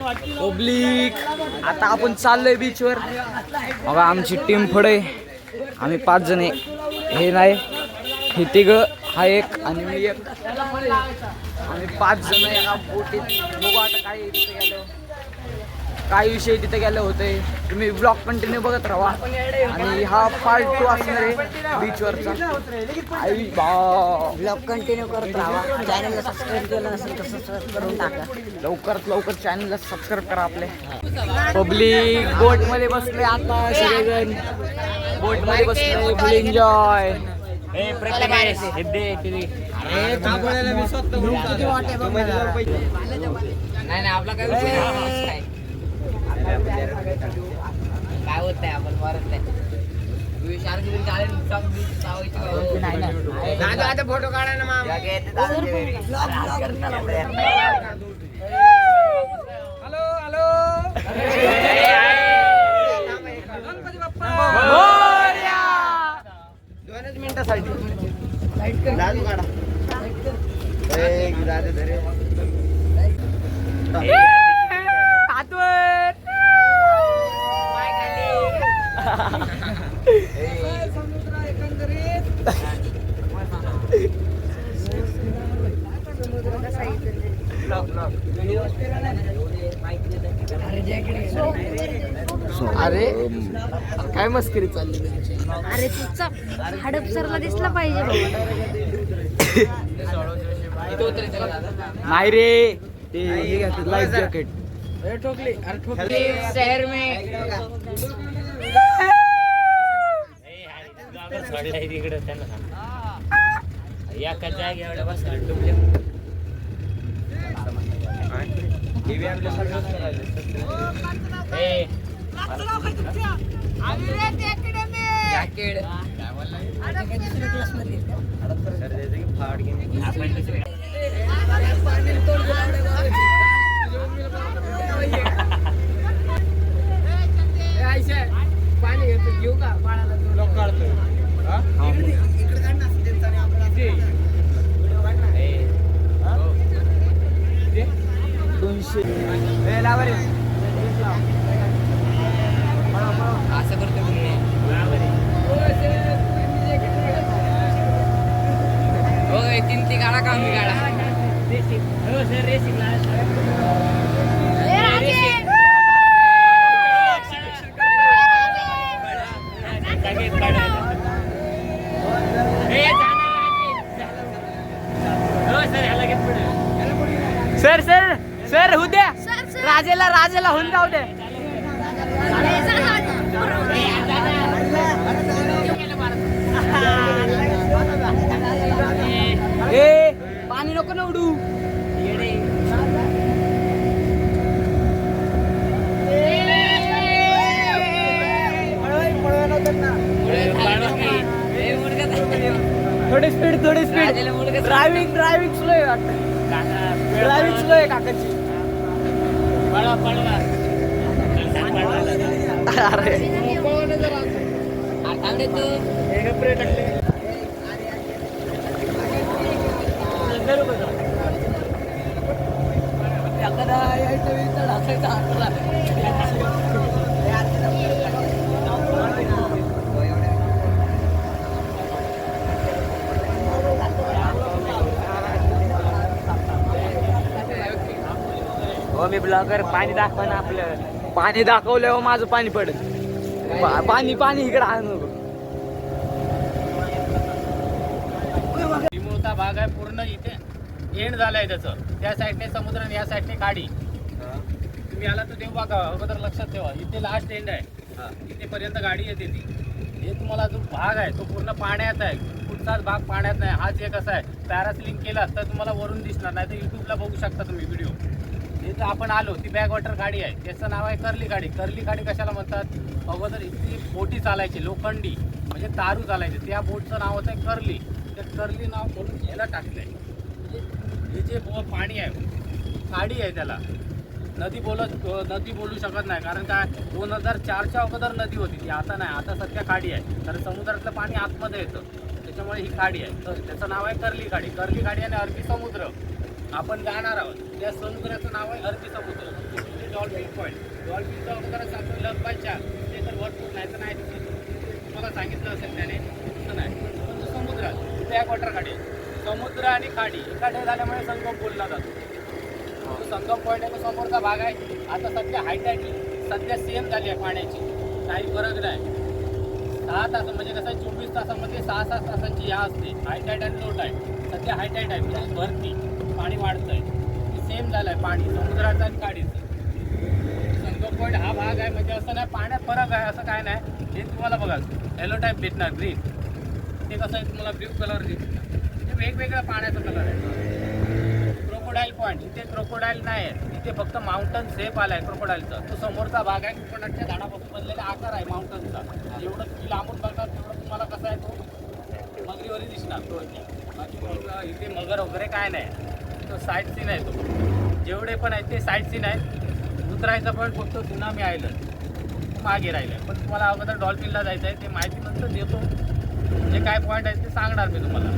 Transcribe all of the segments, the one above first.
Public आता आपण चाललोय बीचवर. बघा आमची टीम पुढे, आम्ही 5 जण आहे. हे नाही, हे तिघ, हा एक आणि मी एक. आम्ही 5 जण एका बोटीत. बघू आता काय तिथे गेलो, काय विषय तिथे गेले होते. तुम्ही ब्लॉग कंटिन्यू बघत राहा. आणि हा पार्ट 2 असणार आहे बीचवरचा. ब्लॉग कंटिन्यू करत राहा. चॅनलला सबस्क्राईब केलं नसेल तर सबस्क्राईब करून टाका. लवकरात लवकर चॅनलला सबस्क्राईब करा आपले. पब्लिक बोट मध्ये बसले आता सगळेजण. बोट मध्ये बसले, फुल एन्जॉय. नाही आपला काय विषय काय होत नाही, आपण मरत नाही. फोटो काढा ना मामा. हॅलो हॅलो गणपती बाप्पा 2 मिनिटासाठी लाजू काढा. समुद्र एकंदरीत अरे काय मस्करी चालली तुमची. अरे तुझा हडपसरला दिसला पाहिजे. नाही रे, ते हे घ्यायचं लाईफ जॅकेट. ठोकली. अरे ठोकली शहर में तिकडे त्यांना या का जागे एवढ्या बस डुबले. पाणी घेतो घेऊ का पाण्याला लोक काढतो. 200 असं करतो हो 3 गाडा का मी गाडा रेसिंगला सर सर सर होऊ द्या. राजाला होऊन जाऊ दे. ए पाणी नको ना उडू. थोडी स्पीड ड्रायव्हिंग स्लो आहे वाटतं. ड्रायव्हिंग स्लो आहे काकाची. अरे मी ब्लॉगर. पाणी दाखवा ना आपलं. पाणी दाखवल्यावर माझं पाणी पडत. पाणी इकडे आणू. चिमुळता भाग आहे पूर्ण. इथे एंड झालाय त्याचं. त्या साईडने समुद्र आणि या साईडने खाडी. तुम्ही आला तर तेव्हा बघा, अगोदर लक्षात ठेवा इथे लास्ट एंड आहे. इथेपर्यंत गाडी येते ती. हे तुम्हाला जो भाग आहे तो पूर्ण पाण्यात आहे. कुठचाच भाग पाण्यात नाही. हाच एक असा आहे. पॅरास्लिंग केला तर तुम्हाला वरून दिसणार नाही. तर युट्यूबला बघू शकता तुम्ही व्हिडिओ. इथं आपण आलो, ती बॅकवॉटर गाडी आहे. त्याचं नाव आहे कर्ली गाडी. कर्ली गाडी कशाला म्हणतात? अगोदर इतकी बोटी चालायची लोखंडी, म्हणजे तारू चालायचे. त्या बोटचं नाव होतं कर्ली. ते कर्ली नाव म्हणून याला टाकलंय. हे जे पाणी आहे खाडी आहे, त्याला नदी बोलू शकत नाही. कारण काय 2004च्या अगोदर नदी होती ती. आता नाही, आता सध्या खाडी आहे. तर समुद्रातलं पाणी आतमध्ये येतं, त्याच्यामुळे ही खाडी आहे. तर त्याचं नाव आहे कर्ली खाडी. कर्ली खाडी आणि अरबी समुद्र आपण जाणार आहोत. त्या समुद्राचं नाव आहे अरबी समुद्र. Dolphin point. डॉल्फिनचा अगोदर सांगतो लंबाच्या ते तर भरपूर नाही तर नाही दिसत. तुम्हाला सांगितलं असेल त्याने तसं नाही. पण समुद्रात बॅक वॉटर खाडी, समुद्र आणि खाडी एकाठे झाल्यामुळे संगम बोलला जातो. तो संगम पॉईंट आहे तो समोरचा भाग आहे. आता सध्या हायटाईड सध्या सेम झाली आहे पाण्याची, काही फरक नाही. 6 तास म्हणजे कसं 24 तासामध्ये 6-7 तासांची या असते हायटाईड आणि लो टाईड. सध्या हायटाईड आहे म्हणजे भरती पाणी वाढतंय, सेम झालं आहे पाणी समुद्राचं आणि खाडीचं. संगम पॉईंट हा भाग आहे म्हणजे असं नाही पाण्यात फरक आहे असं काय नाही. हे तुम्हाला बघा येलो टाईप भेटणार ग्रीन, ते कसं आहे तुम्हाला ब्ल्यू कलर दिसणार. हे वेगवेगळ्या पाण्याचा कलर आहे. क्रोकोडाईल पॉईंट इथे क्रोकोडाईल नाही आहे, इथे फक्त माउंटन शेप आला आहे क्रोकोडाईलचा. तो समोरचा भाग आहे कोकोनटच्या झाडापासून बनलेला आकार आहे माउंटनचा. जेवढं तुम्ही लांबून बघणार तेवढं तुम्हाला कसं आहे तो मगरीवरी दिसणार तो. बाकी मग इथे मगर वगैरे काय नाही, तो साईड सीन आहे. तो जेवढे पण आहेत ते साईड सीन आहेत. उतरायचं पण फक्त सुनामी आयलंड मागे राहिलं आहे. पण तुम्हाला अगोदर डॉल्फिनला जायचं आहे, ते माहिती नंतर देतो. जे काय पॉईंट आहेत ते सांगणार मी तुम्हाला.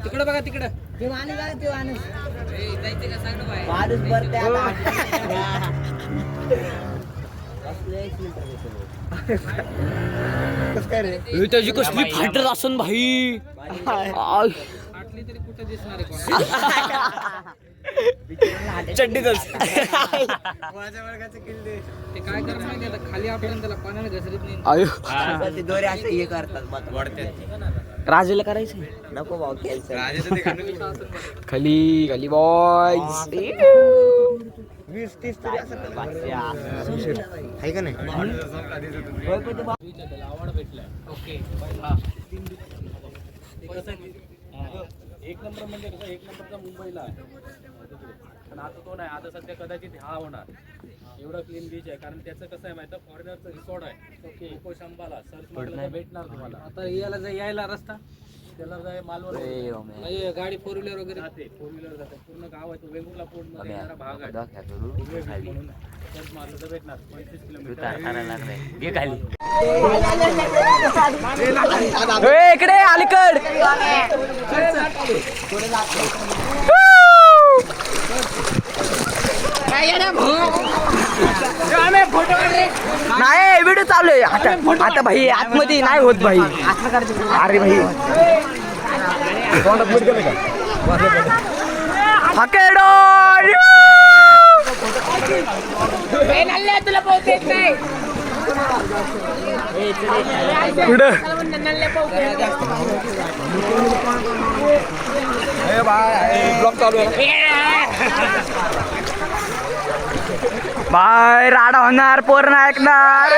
तिकडं बघा तिकडं. ते माणूस आहे, ते माणूस माणूस भरते आता. त्याची कसली फायटर असन भाई. चड्डीतच ते काय करत नाही आता खाली आपल्याला त्याला पाण्याने घसरत नाही. आयो ते दोरे असं हे करतात राजेला करायचं नको भाऊ कॅन्सर. खाली खाली बॉयज. 20-30 तरी असं आहे का नाही. आवड भेटलाय. ओके एक नंबर म्हणजे कसं एक नंबरचा मुंबईला आहे, पण आता तो नाही. आता सध्या कदाचित हा होणार. एवढं क्लीन बीच आहे कारण त्याचं कसं आहे माहिती, फॉरेनरचं रिसॉर्ट आहे. ओके इको शंभाला सर्च मारलं तर भेटणार तुम्हाला. आता यायला रस्ता त्याला जाय मालवण म्हणजे गाडी 4 व्हीलर वगैरे जाते, 4 व्हीलर जाते. पूर्ण गाव आहे तो वेंगुर्ला पोर्ट मध्ये येणारा भाग आहे. म्हणून सर्च मारलं तर भेटणार 25 किलोमीटर. इकडे अलीकड. नाही व्हिडिओ चालू आहे आता भाई. आतमध्ये नाही होत भाई. अरे भाई ब्लॉग चालू आहे बाय. राडा होणार, पोर नाही ऐकणार.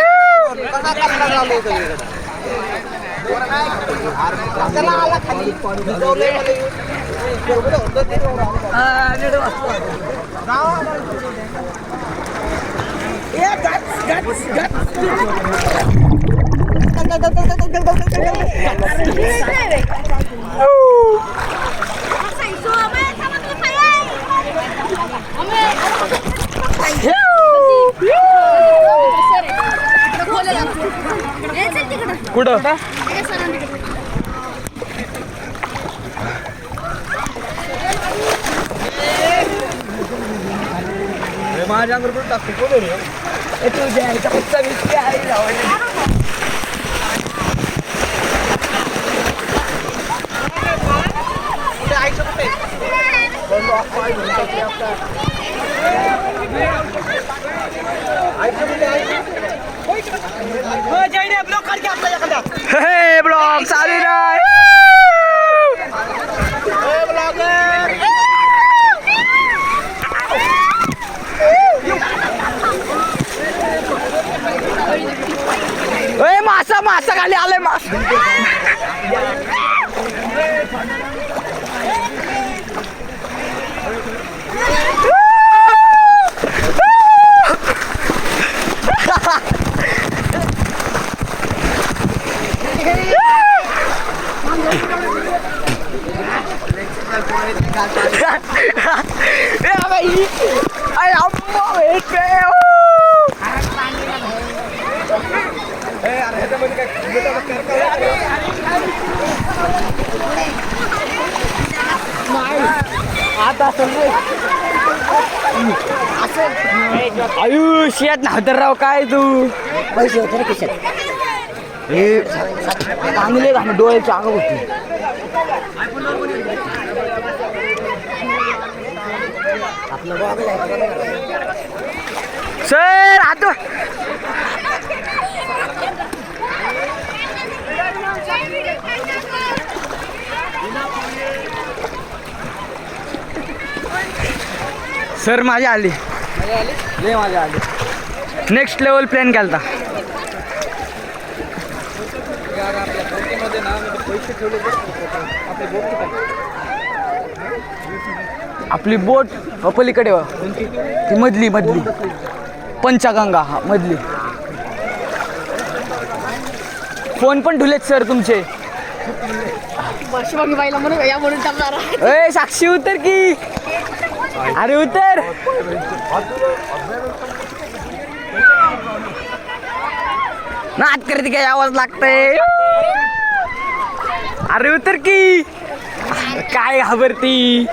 कुठं माझ्या अंगावर टाकतो कोण रे. तुझ्या ब्लॉग चालू नाही. मासा खाली आलाय. आयुष्यात नावतर राव काय तू पैसे होते ना खिशात. हे चांगले घाण डोळ्याची आग होती. आपलं गॉगल आहे. सर आता सर माझी आली लय माझ्या आली नेक्स्ट लेवल प्लॅन केलता. आपल्या बँकेमध्ये ना पैसे ठेवले आपले बोट आपली बोट पलीकडे ती मधली पंचगंगा हा मधली. फोन पण ठुलेत सर तुमचे. ए साक्षी उतर की. अरे उतर. नाद करते काय आवाज लागतंय. अरे उतर की. काय घाबरती.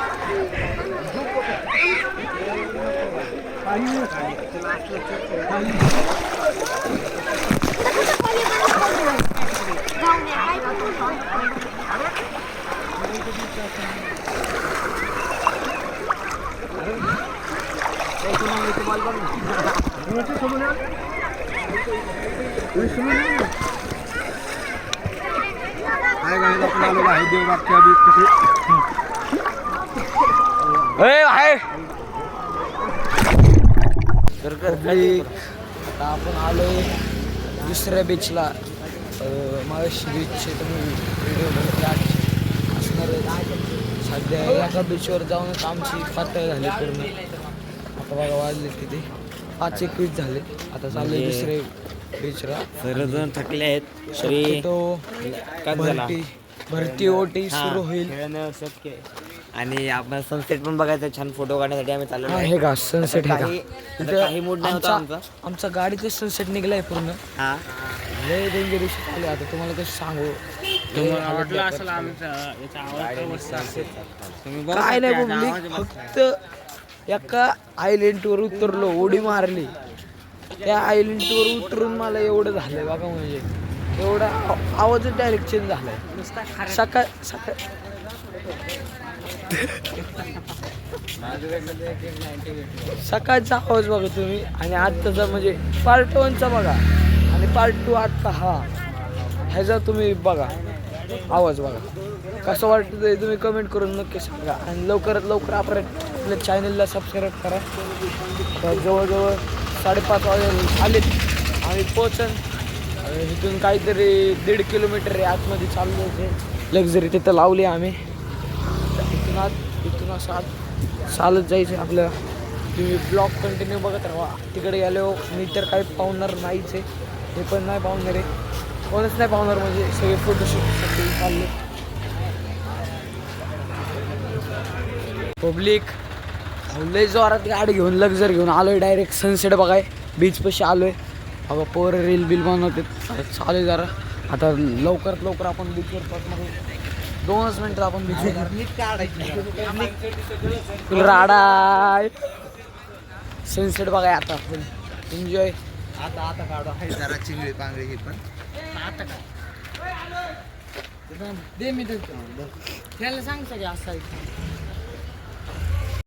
आहे तर आता आपण आलोय दुसऱ्या बीचला. माळशी बीचचे तुम्ही व्हिडिओ बघितला असणार आहे. सध्या एका बीचवर जाऊनच आमची पातळ झाली पूर्ण. आता बघा वाजले तिथे 5:21 झाले. आता चालले दुसरे बीचला. सर्वजण थकले आहेत. श्री तो भरती ओटी सुरू होईल. खेळणं शक्य आहे आणि आपण सनसेट पण बघायचं. छान फोटो काढण्यासाठी आम्ही चाललो आहे. हे का सनसेट हे काही मूड नाही होता आमचा. आमचा गाडीचं सनसेट निघलाय पूर्ण. हा लय डेंजर दिसत. आता तुम्हाला कसं सांगू. वाटलं असेल आमचा याचा आवाज काय नाही पब्लिक फक्त एका आयलंडवर उतरलो उडी मारली. त्या आयलंडवर उतरून मला एवढं झालंय बघा. म्हणजे एवढा आवाजच डायरेक्ट चेंज झालाय. सकाळ सकाळचा आवाज बघा तुम्ही आणि आत्ताचा म्हणजे पार्ट 1चा बघा आणि पार्ट 2 आत्ता ह्याचा तुम्ही बघा आवाज बघा कसं वाटतं ते तुम्ही कमेंट करून नक्की सांगा. आणि लवकरात लवकर आपल्या चॅनलला सबस्क्राईब करा. तर जवळजवळ 5:30 वाजे आलेत. आम्ही पोचन इथून काहीतरी 1.5 किलोमीटर आहे आतमध्ये चाललो होते. लक्झरी तिथं लावली आम्ही. इथून असं आत चालत जायचं आपल्याला. तुम्ही ब्लॉग कंटिन्यू बघत राहा. तिकडे गेलो मी तर काही पाहणार नाहीच आहे. हे पण नाही पाहणार आहे. कोणच नाही पाहणार म्हणजे सगळे फोटोशूटसाठी चालले. पब्लिक लय जोरात गाडी घेऊन लक्झर घेऊन आलोय. डायरेक्ट सनसेट बघाय बीचपाशी आलोय. अगं पोर रील बिल बनवते चालू जरा. आता लवकरात लवकर आपण बीचवर पोचणार. 2 मिनिटात आपण बीचवर राडाय सनसेट बघाय. आता एन्जॉय. आता काढू आहे जरा चिंगळी पांगळी ही पण. आता काय दे मी देतो. त्याला सांग सगळे असं